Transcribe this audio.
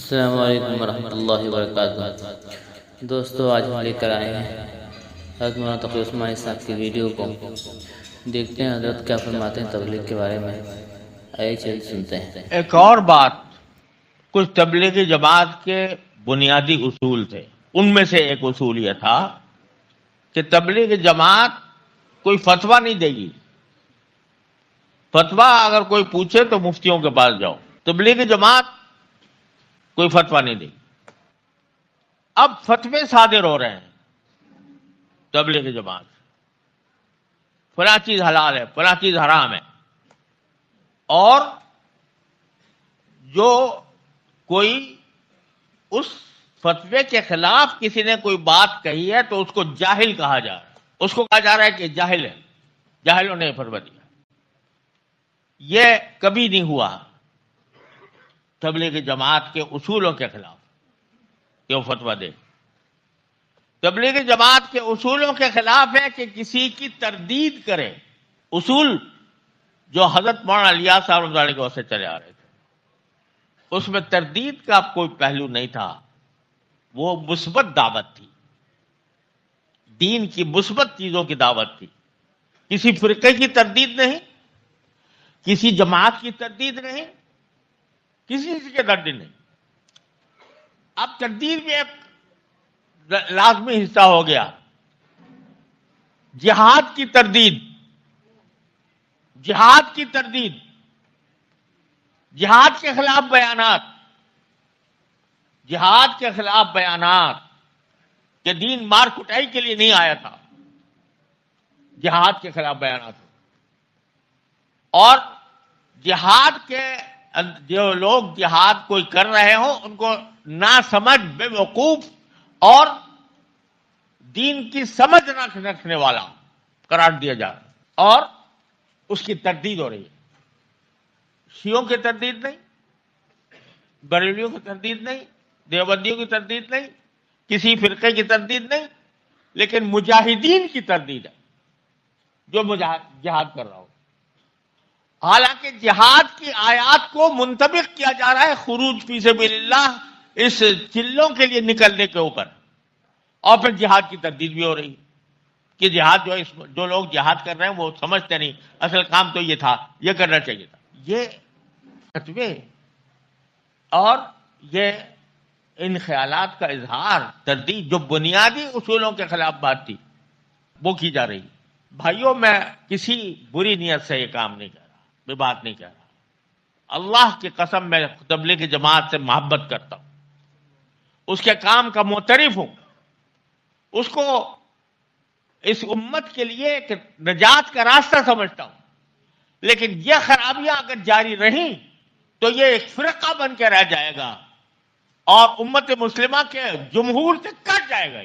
السلام علیکم ورحمۃ اللہ وبرکاتہ۔ دوستو، آج ہم لے کر آئے ہیں حضرت مولانا تقی عثمانی صاحب کی ویڈیو کو۔ دیکھتے ہیں حضرت کیا فرماتے ہیں تبلیغ کے بارے میں۔ آئیے چل سنتے ہیں۔ ایک اور بات، کچھ تبلیغی جماعت کے بنیادی اصول تھے، ان میں سے ایک اصول یہ تھا کہ تبلیغی جماعت کوئی فتویٰ نہیں دے گی۔ فتویٰ اگر کوئی پوچھے تو مفتیوں کے پاس جاؤ، تبلیغی جماعت کوئی فتویٰ نہیں دے گی۔ اب فتوے صادر ہو رہے ہیں تبلیغی جماعت، فلاں چیز حلال ہے، فلاں چیز حرام ہے، اور جو کوئی اس فتوے کے خلاف کسی نے کوئی بات کہی ہے تو اس کو جاہل کہا جا رہا ہے، اس کو کہا جا رہا ہے کہ جاہل ہے، جاہلوں نے فتویٰ دیا۔ یہ کبھی نہیں ہوا تبلیغی جماعت کے اصولوں کے خلاف کہ وہ فتویٰ دے۔ تبلیغی جماعت کے اصولوں کے خلاف ہے کہ کسی کی تردید کرے۔ اصول جو حضرت مولانا الیاس صاحب رحمۃ اللہ علیہ کے وقت سے چلے آ رہے تھے، اس میں تردید کا کوئی پہلو نہیں تھا، وہ مثبت دعوت تھی، دین کی مثبت چیزوں کی دعوت تھی۔ کسی فرقے کی تردید نہیں، کسی جماعت کی تردید نہیں، کسی کی تردید نہیں۔ اب تردید میں ایک لازمی حصہ ہو گیا جہاد کی تردید، جہاد کی تردید، جہاد کے خلاف بیانات، جہاد کے خلاف بیانات کہ دین مار کٹائی کے لیے نہیں آیا تھا، جہاد کے خلاف بیانات۔ اور جہاد کے جو لوگ جہاد کوئی کر رہے ہوں ان کو ناسمجھ، بے وقوف اور دین کی سمجھ نہ رکھنے والا قرار دیا جا رہا ہے، اور اس کی تردید ہو رہی ہے۔ شیعوں کی تردید نہیں، بریلویوں کی تردید نہیں، دیوبندیوں کی تردید نہیں، کسی فرقے کی تردید نہیں، لیکن مجاہدین کی تردید ہے جو جہاد کر رہا ہو۔ حالانکہ جہاد کی آیات کو منطبق کیا جا رہا ہے خروج فی سبیل اللہ، اس چلوں کے لیے نکلنے کے اوپر، اور پھر جہاد کی تردید بھی ہو رہی ہے کہ جہاد جو لوگ جہاد کر رہے ہیں وہ سمجھتے نہیں، اصل کام تو یہ تھا، یہ کرنا چاہیے تھا۔ یہ فتوے اور یہ ان خیالات کا اظہار، تردید جو بنیادی اصولوں کے خلاف بات تھی، وہ کی جا رہی ہے۔ بھائیوں، میں کسی بری نیت سے یہ کام نہیں کر رہا، میں بات نہیں کر رہا۔ اللہ کی قسم میں تبلیغی جماعت سے محبت کرتا ہوں، اس کے کام کا معترف ہوں، اس کو اس امت کے لیے ایک نجات کا راستہ سمجھتا ہوں، لیکن یہ خرابیاں اگر جاری رہیں تو یہ ایک فرقہ بن کے رہ جائے گا اور امت مسلمہ کے جمہور سے کٹ جائے گا۔